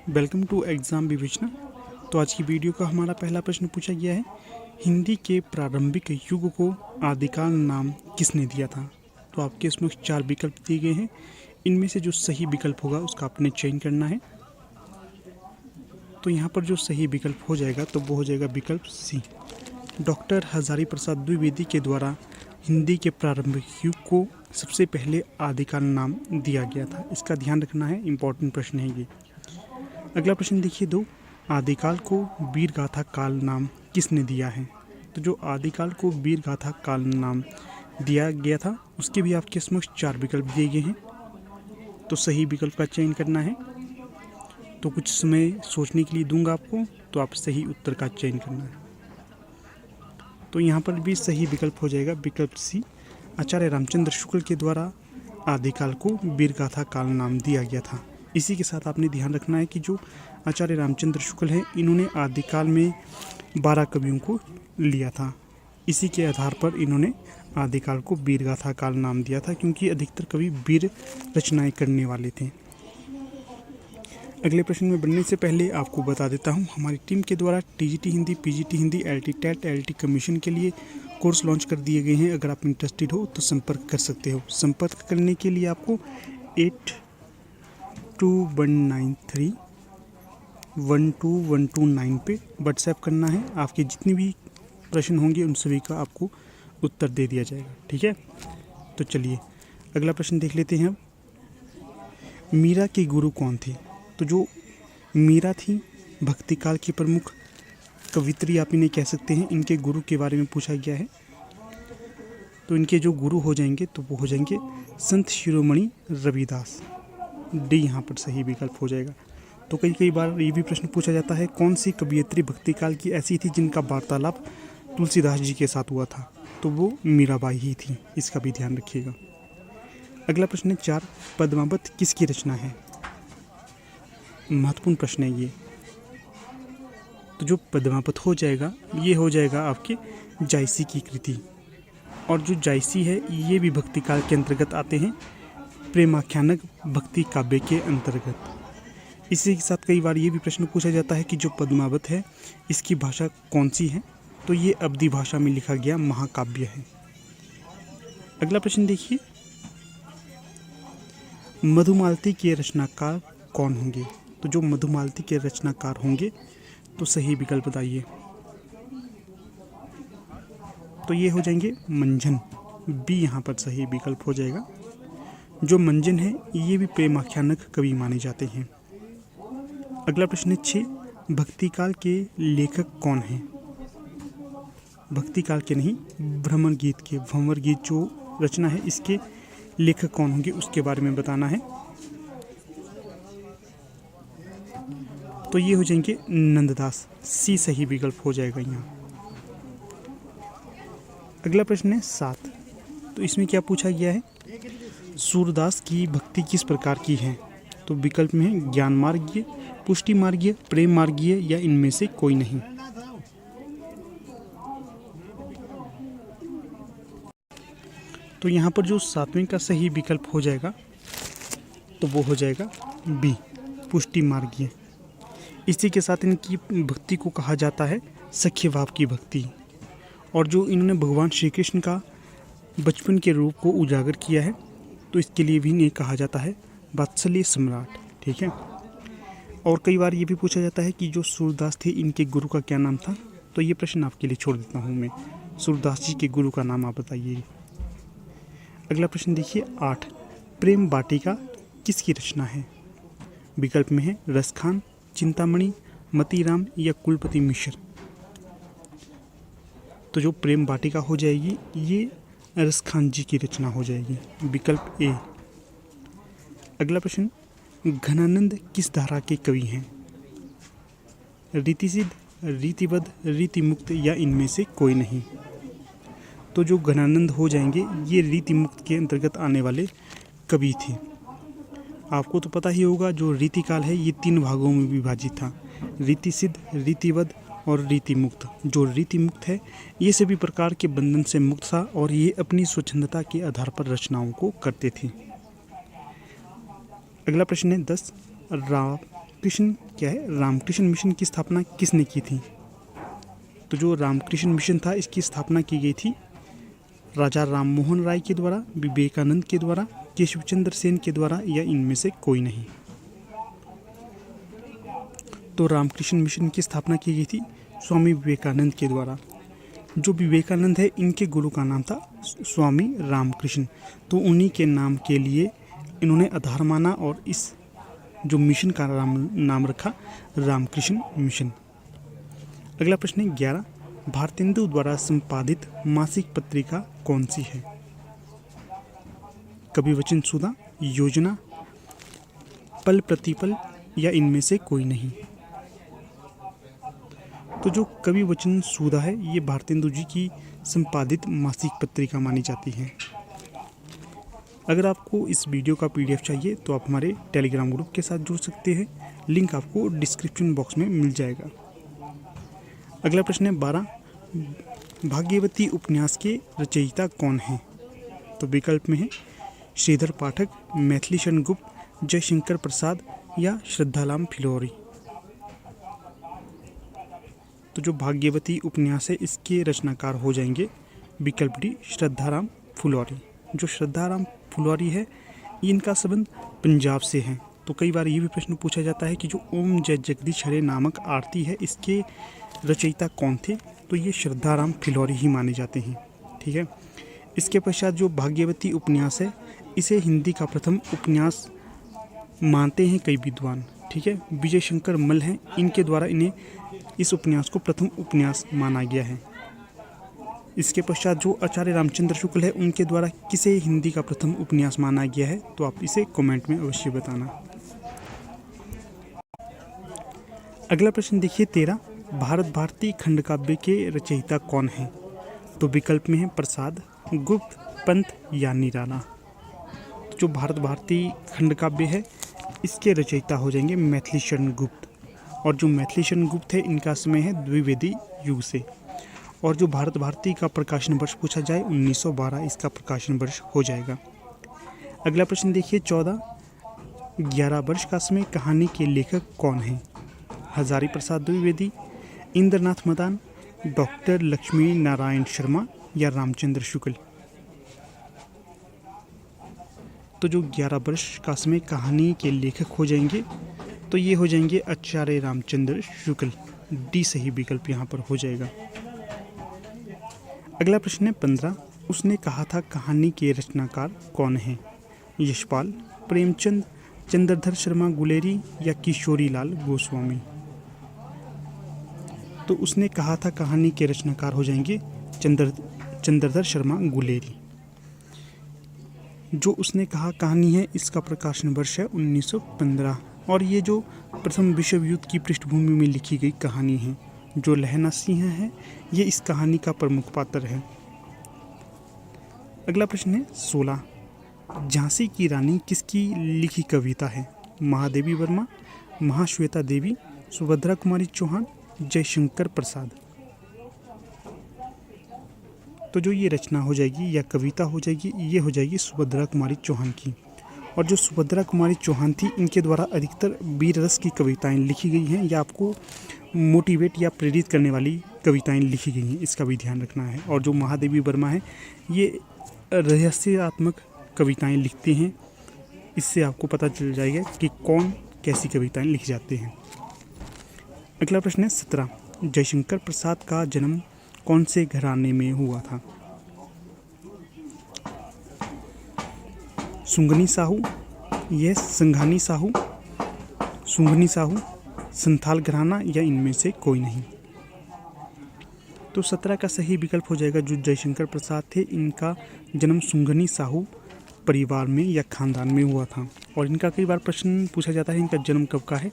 Welcome to exam विवेचना। तो आज की वीडियो का हमारा पहला प्रश्न पूछा गया है, हिंदी के प्रारंभिक युग को आदिकाल नाम किसने दिया था। तो आपके इसमें 4 विकल्प दिए गए हैं, इनमें से जो सही विकल्प होगा उसका आपने चयन करना है। तो यहाँ पर जो सही विकल्प हो जाएगा तो वो हो जाएगा विकल्प सी। डॉक्टर हजारी प्रसाद द्विवेदी के द्वारा हिंदी के प्रारंभिक युग को सबसे पहले आदिकाल नाम दिया गया था। इसका ध्यान रखना है, इम्पोर्टेंट प्रश्न है ये। अगला प्रश्न देखिए 2, आदिकाल को वीर गाथा काल नाम किसने दिया है। तो जो आदिकाल को वीर गाथा काल नाम दिया गया था उसके भी आपके समक्ष 4 विकल्प दिए गए हैं, तो सही विकल्प का चयन करना है। तो कुछ समय सोचने के लिए दूंगा आपको, तो आप सही उत्तर का चयन करना है। तो यहाँ पर भी सही विकल्प हो जाएगा विकल्प सी। आचार्य रामचंद्र शुक्ल के द्वारा आदिकाल को वीर गाथा काल नाम दिया गया था। इसी के साथ आपने ध्यान रखना है कि जो आचार्य रामचंद्र शुक्ल हैं इन्होंने आदिकाल में 12 कवियों को लिया था। इसी के आधार पर इन्होंने आदिकाल को वीर गाथा काल नाम दिया था, क्योंकि अधिकतर कवि वीर रचनाएं करने वाले थे। अगले प्रश्न में बढ़ने से पहले आपको बता देता हूं, हमारी टीम के द्वारा TGT Hindi, PGT Hindi, LT TET, LT commission के लिए कोर्स लॉन्च कर दिए गए हैं। अगर आप इंटरेस्टेड हो तो संपर्क कर सकते हो। संपर्क करने के लिए आपको 8219312129 पे व्हाट्सएप करना है। आपके जितने भी प्रश्न होंगे उन सभी का आपको उत्तर दे दिया जाएगा, ठीक है। तो चलिए अगला प्रश्न देख लेते हैं। अब मीरा के गुरु कौन थे। तो जो मीरा थी भक्ति काल की प्रमुख कवित्री आप इन्हें कह सकते हैं। इनके गुरु के बारे में पूछा गया है, तो इनके जो गुरु हो जाएंगे तो वो हो जाएंगे संत शिरोमणि रविदास। डी यहाँ पर सही विकल्प हो जाएगा। तो कई बार ये भी प्रश्न पूछा जाता है, कौन सी कवियत्री भक्ति काल की ऐसी थी जिनका वार्तालाप तुलसीदास जी के साथ हुआ था। तो वो मीराबाई ही थी, इसका भी ध्यान रखिएगा। अगला प्रश्न है 4, पद्मावत किसकी रचना है। महत्वपूर्ण प्रश्न है ये। तो जो पद्मावत हो जाएगा ये हो जाएगा आपके जायसी की कृति, और जो जायसी है ये भी भक्ति काल के अंतर्गत आते हैं, प्रेमाख्यानक भक्ति काव्य के अंतर्गत। इसी के साथ कई बार ये भी प्रश्न पूछा जाता है कि जो पद्मावत है इसकी भाषा कौन सी है। तो ये अवधी भाषा में लिखा गया महाकाव्य है। अगला प्रश्न देखिए, मधुमालती के रचनाकार कौन होंगे। तो जो मधुमालती के रचनाकार होंगे तो सही विकल्प बताइए। तो ये हो जाएंगे मंजन। बी यहाँ पर सही विकल्प हो जाएगा। जो मंजन है ये भी प्रेमाख्यानक कवि माने जाते हैं। अगला प्रश्न है 6, भक्ति काल के लेखक कौन हैं। भक्ति काल के नहीं, भ्रमर गीत के, भंवर गीत जो रचना है इसके लेखक कौन होंगे उसके बारे में बताना है। तो ये हो जाएंगे नंददास। सी सही विकल्प हो जाएगा यहाँ। अगला प्रश्न है 7, तो इसमें क्या पूछा गया है, सूरदास की भक्ति किस प्रकार की है। तो विकल्प में है ज्ञान मार्गीय, पुष्टि मार्गीय, प्रेम मार्गीय या इनमें से कोई नहीं। तो यहाँ पर जो 7वें का सही विकल्प हो जाएगा तो वो हो जाएगा बी, पुष्टि मार्गीय। इसी के साथ इनकी भक्ति को कहा जाता है सख्य भाव की भक्ति, और जो इन्होंने भगवान श्री कृष्ण का बचपन के रूप को उजागर किया है तो इसके लिए भी इन्हें कहा जाता है वात्सल्य सम्राट, ठीक है। और कई बार ये भी पूछा जाता है कि जो सूरदास थे इनके गुरु का क्या नाम था। तो ये प्रश्न आपके लिए छोड़ देता हूँ मैं, सूरदास जी के गुरु का नाम आप बताइए। अगला प्रश्न देखिए 8, प्रेम वाटिका किसकी रचना है। विकल्प में है रसखान, चिंतामणि, मतीराम या कुलपति मिश्र। तो जो प्रेम वाटिका हो जाएगी ये रसखान जी की रचना हो जाएगी, विकल्प ए। अगला प्रश्न, घनानंद किस धारा के कवि हैं। रीतिसिद्ध, रीतिबद्ध, रीतिमुक्त या इनमें से कोई नहीं। तो जो घनानंद हो जाएंगे ये रीतिमुक्त के अंतर्गत आने वाले कवि थे। आपको तो पता ही होगा जो रीतिकाल है ये 3 भागों में विभाजित था, रीतिसिद्ध, रीतिबद्ध और रीतिमुक्त। जो रीतिमुक्त है ये सभी प्रकार के बंधन से मुक्त था और ये अपनी स्वच्छंदता के आधार पर रचनाओं को करते थे। अगला प्रश्न है 10, रामकृष्ण क्या है, रामकृष्ण मिशन की स्थापना किसने की थी? तो जो रामकृष्ण मिशन था इसकी स्थापना की गई थी राजा राममोहन राय के द्वारा, विवेकानंद के द्वारा, केशवचंद्र सेन के द्वारा, या इनमें से कोई नहीं। तो रामकृष्ण मिशन की स्थापना की गई थी स्वामी विवेकानंद के द्वारा। जो विवेकानंद है इनके गुरु का नाम था स्वामी रामकृष्ण, तो उन्हीं के नाम के लिए इन्होंने आधार माना और इस जो मिशन का नाम रखा रामकृष्ण मिशन। अगला प्रश्न है 11, भारतेंदु द्वारा संपादित मासिक पत्रिका कौन सी है? कवि वचन सुधा, योजना, पल प्रतिपल, या इनमें से कोई नहीं। तो जो कवि वचन सुधा है ये भारतेंदु जी की संपादित मासिक पत्रिका मानी जाती है। अगर आपको इस वीडियो का PDF चाहिए तो आप हमारे टेलीग्राम ग्रुप के साथ जुड़ सकते हैं, लिंक आपको डिस्क्रिप्शन बॉक्स में मिल जाएगा। अगला प्रश्न है 12, भाग्यवती उपन्यास के रचयिता कौन हैं? तो विकल्प में है श्रीधर पाठक, मैथिली शरण गुप्त, जयशंकर प्रसाद, या श्रद्धाराम फिलौरी। तो जो भाग्यवती उपन्यास है इसके रचनाकार हो जाएंगे विकल्प डी श्रद्धाराम फुलौरी। जो श्रद्धाराम फुलौरी है इनका संबंध पंजाब से है। तो कई बार ये भी प्रश्न पूछा जाता है कि जो ओम जय जगदीश हरे नामक आरती है इसके रचयिता कौन थे? तो ये श्रद्धाराम फिलौरी ही माने जाते हैं। ठीक है। इसके पश्चात जो भाग्यवती उपन्यास है इसे हिंदी का प्रथम उपन्यास मानते हैं कई विद्वान। ठीक है। विजय शंकर मल हैं, इनके द्वारा इन्हें इस उपन्यास को प्रथम उपन्यास माना गया है। इसके पश्चात जो आचार्य रामचंद्र शुक्ल है उनके द्वारा किसे हिंदी का प्रथम उपन्यास माना गया है? तो आप इसे कमेंट में अवश्य बताना। अगला प्रश्न देखिए 13, भारत भारती खंड काव्य के रचयिता कौन हैं? तो विकल्प में है प्रसाद, गुप्त, पंत, या निराला। तो जो भारत भारती खंड काव्य है इसके रचयिता हो जाएंगे मैथिली शरण गुप्त। और जो मैथिली शरण गुप्त है इनका समय है द्विवेदी युग से। और जो भारत भारती का प्रकाशन वर्ष पूछा जाए 1912 इसका प्रकाशन वर्ष हो जाएगा। अगला प्रश्न देखिए 14, 11 वर्ष का समय कहानी के लेखक कौन हैं? हजारी प्रसाद द्विवेदी, इंद्रनाथ मदान, डॉक्टर लक्ष्मी नारायण शर्मा, या रामचंद्र शुक्ल। तो जो 11 वर्ष का समय कहानी के लेखक हो जाएंगे तो ये हो जाएंगे आचार्य रामचंद्र शुक्ल। डी सही विकल्प यहाँ पर हो जाएगा। अगला प्रश्न है 15, उसने कहा था कहानी के रचनाकार कौन हैं? यशपाल, प्रेमचंद, चंद्रधर शर्मा गुलेरी, या किशोरी लाल गोस्वामी। तो उसने कहा था कहानी के रचनाकार हो जाएंगे चंद्रधर शर्मा गुलेरी। जो उसने कहा कहानी है इसका प्रकाशन वर्ष है 1915। और ये जो प्रथम विश्व युद्ध की पृष्ठभूमि में लिखी गई कहानी है। जो लहना सिंह है ये इस कहानी का प्रमुख पात्र है। अगला प्रश्न है 16, झांसी की रानी किसकी लिखी कविता है? महादेवी वर्मा, महाश्वेता देवी, सुभद्रा कुमारी चौहान, जयशंकर प्रसाद। तो जो ये रचना हो जाएगी या कविता हो जाएगी ये हो जाएगी सुभद्रा कुमारी चौहान की। और जो सुभद्रा कुमारी चौहान थी इनके द्वारा अधिकतर वीर रस की कविताएं लिखी गई हैं या आपको मोटिवेट या प्रेरित करने वाली कविताएं लिखी गई हैं, इसका भी ध्यान रखना है। और जो महादेवी वर्मा है ये रहस्यात्मक कविताएं लिखते हैं, इससे आपको पता चल जाएगा कि कौन कैसी कविताएं लिखी जाती हैं। अगला प्रश्न है 17, जयशंकर प्रसाद का जन्म कौन से घराने में हुआ था? सुंगनी साहू, यह संघानी साहू, सुंगनी साहू, संथाल घराना, या इनमें से कोई नहीं। तो 17 का सही विकल्प हो जाएगा जो जयशंकर प्रसाद थे इनका जन्म सुंगनी साहू परिवार में या खानदान में हुआ था। और इनका कई बार प्रश्न पूछा जाता है इनका जन्म कब का है?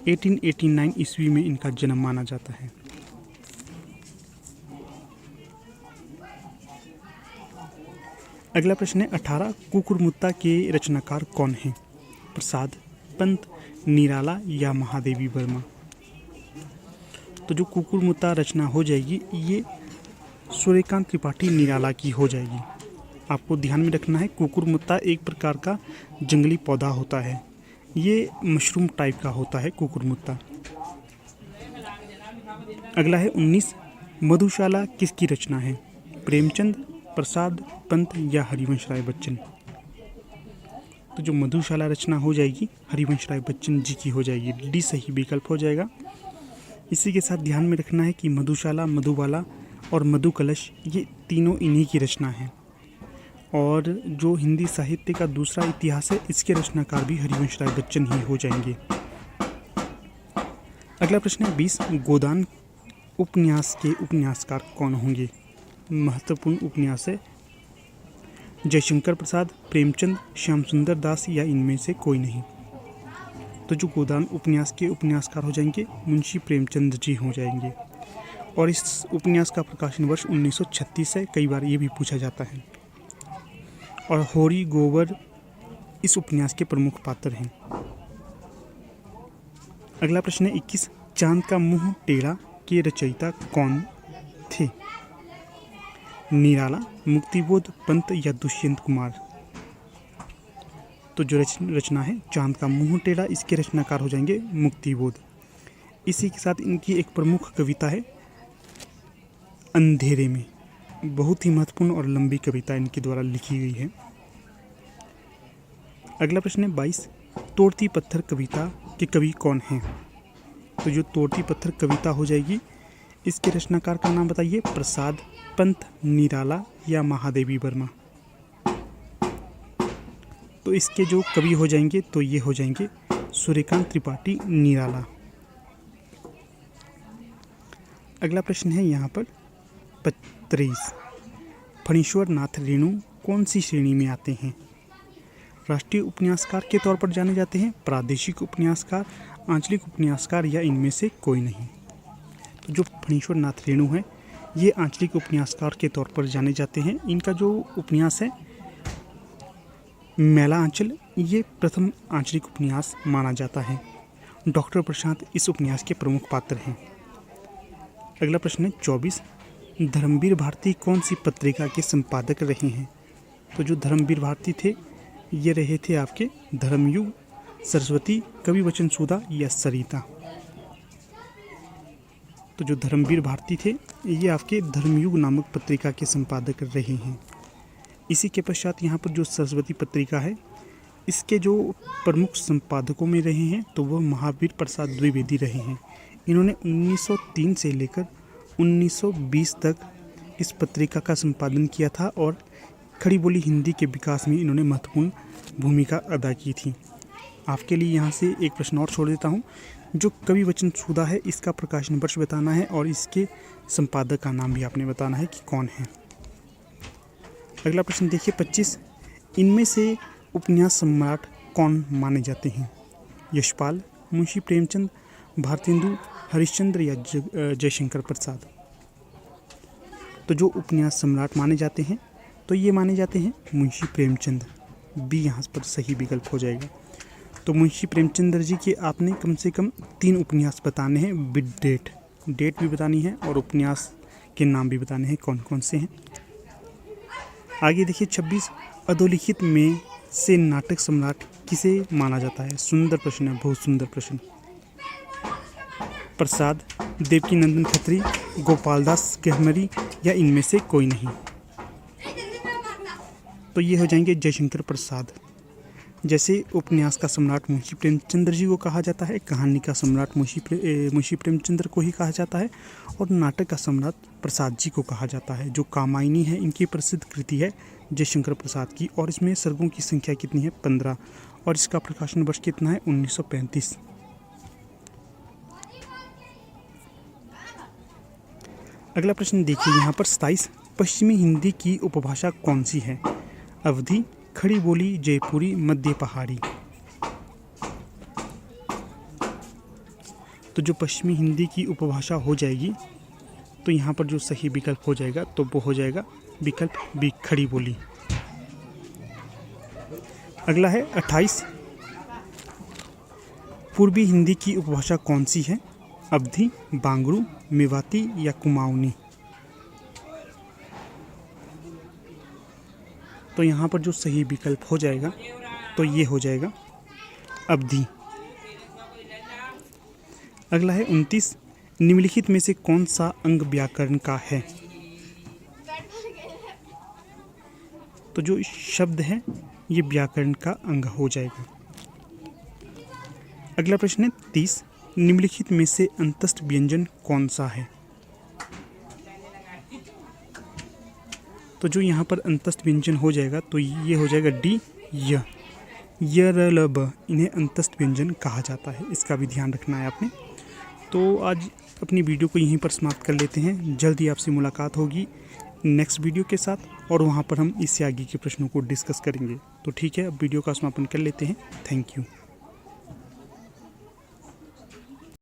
1889 ईस्वी में इनका जन्म माना जाता है। अगला प्रश्न है 18, कुकुरमुत्ता के रचनाकार कौन हैं? प्रसाद, पंत, निराला, या महादेवी वर्मा। तो जो कुकुरमुत्ता रचना हो जाएगी ये सूर्यकांत त्रिपाठी निराला की हो जाएगी। आपको ध्यान में रखना है कुकुरमुत्ता एक प्रकार का जंगली पौधा होता है। ये मशरूम टाइप का होता है कुकुरमुत्ता। अगला है 19, मधुशाला किसकी रचना है? प्रेमचंद, प्रसाद, पंत या हरिवंश राय बच्चन? तो जो मधुशाला रचना हो जाएगी हरिवंश राय बच्चन जी की हो जाएगी। डी सही विकल्प हो जाएगा। इसी के साथ ध्यान में रखना है कि मधुशाला, मधुबाला और मधु कलश ये तीनों इन्हीं की रचना है। और जो हिंदी साहित्य का दूसरा इतिहास है इसके रचनाकार भी हरिवंश राय बच्चन ही हो जाएंगे। अगला प्रश्न है 20, गोदान उपन्यास के उपन्यासकार कौन होंगे? महत्वपूर्ण उपन्यास है। जयशंकर प्रसाद, प्रेमचंद, श्याम सुंदर दास या इनमें से कोई नहीं? तो जो गोदान उपन्यास के उपन्यासकार हो जाएंगे मुंशी प्रेमचंद जी हो जाएंगे। और इस उपन्यास का प्रकाशन वर्ष 1936 है। कई बार ये भी पूछा जाता है। और होरी गोवर इस उपन्यास के प्रमुख पात्र हैं। अगला प्रश्न है 21, चांद का मुंह टेढ़ा के रचयिता कौन थे? निराला, मुक्तिबोध, पंत या दुष्यंत कुमार? तो जो रचना है चांद का मुंह टेढ़ा इसके रचनाकार हो जाएंगे मुक्तिबोध। इसी के साथ इनकी एक प्रमुख कविता है अंधेरे में। बहुत ही महत्वपूर्ण और लंबी कविता इनके द्वारा लिखी गई है। अगला प्रश्न है 22, तोड़ती पत्थर कविता के कवि कौन हैं? तो जो तोड़ती पत्थर कविता हो जाएगी इसके रचनाकार का नाम बताइए। प्रसाद, पंत, निराला या महादेवी वर्मा? तो इसके जो कवि हो जाएंगे तो ये हो जाएंगे सूर्यकांत त्रिपाठी, निराला। अगला प्रश्न है यहाँ पर 35, फणीश्वर नाथ रेणु कौन सी श्रेणी में आते हैं? राष्ट्रीय उपन्यासकार के तौर पर जाने जाते हैं, प्रादेशिक उपन्यासकार, आंचलिक उपन्यासकार या इनमें से कोई नहीं? तो जो फणीश्वर नाथ रेणु है ये आंचलिक उपन्यासकार के तौर पर जाने जाते हैं। इनका जो उपन्यास है मैला आंचल ये प्रथम आंचलिक उपन्यास माना जाता है। डॉक्टर प्रशांत इस उपन्यास के प्रमुख पात्र हैं। अगला प्रश्न है 24, धर्मवीर भारती कौन सी पत्रिका के संपादक रहे हैं? तो जो धर्मवीर भारती थे ये रहे थे आपके धर्मयुग, सरस्वती, कवि वचन सुधा या सरिता? तो जो धर्मवीर भारती थे ये आपके धर्मयुग नामक पत्रिका के संपादक रहे हैं। इसी के पश्चात यहाँ पर जो सरस्वती पत्रिका है इसके जो प्रमुख संपादकों में रहे हैं तो वह महावीर प्रसाद द्विवेदी रहे हैं। इन्होंने 1903 से लेकर 1920 तक इस पत्रिका का संपादन किया था और खड़ी बोली हिंदी के विकास में इन्होंने महत्वपूर्ण भूमिका अदा की थी। आपके लिए यहाँ से एक प्रश्न और छोड़ देता हूँ। जो कवि वचन सुधा है इसका प्रकाशन वर्ष बताना है और इसके संपादक का नाम भी आपने बताना है कि कौन है। अगला प्रश्न देखिए 25, इनमें से उपन्यास सम्राट कौन माने जाते हैं? यशपाल, मुंशी प्रेमचंद, भारतेंदु, हरिश्चंद्र या जयशंकर प्रसाद? तो जो उपन्यास सम्राट माने जाते हैं तो ये माने जाते हैं मुंशी प्रेमचंद। बी यहाँ पर सही विकल्प हो जाएगा। तो मुंशी प्रेमचंद्र जी के आपने कम से कम 3 उपन्यास बताने हैं विद डेट भी बतानी है और उपन्यास के नाम भी बताने हैं कौन कौन से हैं। आगे देखिए 26, अधोलिखित में से नाटक सम्राट किसे माना जाता है? सुंदर प्रश्न है, बहुत सुंदर प्रश्न। प्रसाद, देवकीनंदन खत्री, गोपालदास गहमरी या इनमें से कोई नहीं? तो ये हो जाएंगे जयशंकर प्रसाद। जैसे उपन्यास का सम्राट मुंशी प्रेमचंद्र जी को कहा जाता है, कहानी का सम्राट मुंशी प्रेमचंद्र को ही कहा जाता है और नाटक का सम्राट प्रसाद जी को कहा जाता है। जो कामायनी है इनकी प्रसिद्ध कृति है जयशंकर प्रसाद की और इसमें सर्गों की संख्या कितनी है? 15 और इसका प्रकाशन वर्ष कितना है? 1935। अगला प्रश्न देखिए यहाँ पर 27, पश्चिमी हिंदी की उपभाषा कौन सी है? अवधी, खड़ी बोली, जयपुरी, मध्य पहाड़ी? तो जो पश्चिमी हिंदी की उपभाषा हो जाएगी तो यहाँ पर जो सही विकल्प हो जाएगा तो वो हो जाएगा विकल्प बी, खड़ी बोली। अगला है 28, पूर्वी हिंदी की उपभाषा कौन सी है? अवधी, बांगड़ू, मेवाती या कुमाऊनी? तो यहाँ पर जो सही विकल्प हो जाएगा तो ये हो जाएगा अवधि। अगला है 29, निम्नलिखित में से कौन सा अंग व्याकरण का है? तो जो शब्द है ये व्याकरण का अंग हो जाएगा। अगला प्रश्न है 30, निम्नलिखित में से अंतस्थ व्यंजन कौन सा है? तो जो यहाँ पर अंतस्थ व्यंजन हो जाएगा तो ये हो जाएगा डी, य र ल ब, इन्हें अंतस्थ व्यंजन कहा जाता है। इसका भी ध्यान रखना है आपने। तो आज अपनी वीडियो को यहीं पर समाप्त कर लेते हैं। जल्द ही आपसे मुलाकात होगी नेक्स्ट वीडियो के साथ और वहाँ पर हम इससे आगे के प्रश्नों को डिस्कस करेंगे। तो ठीक है, अब वीडियो का समापन कर लेते हैं। Thank you.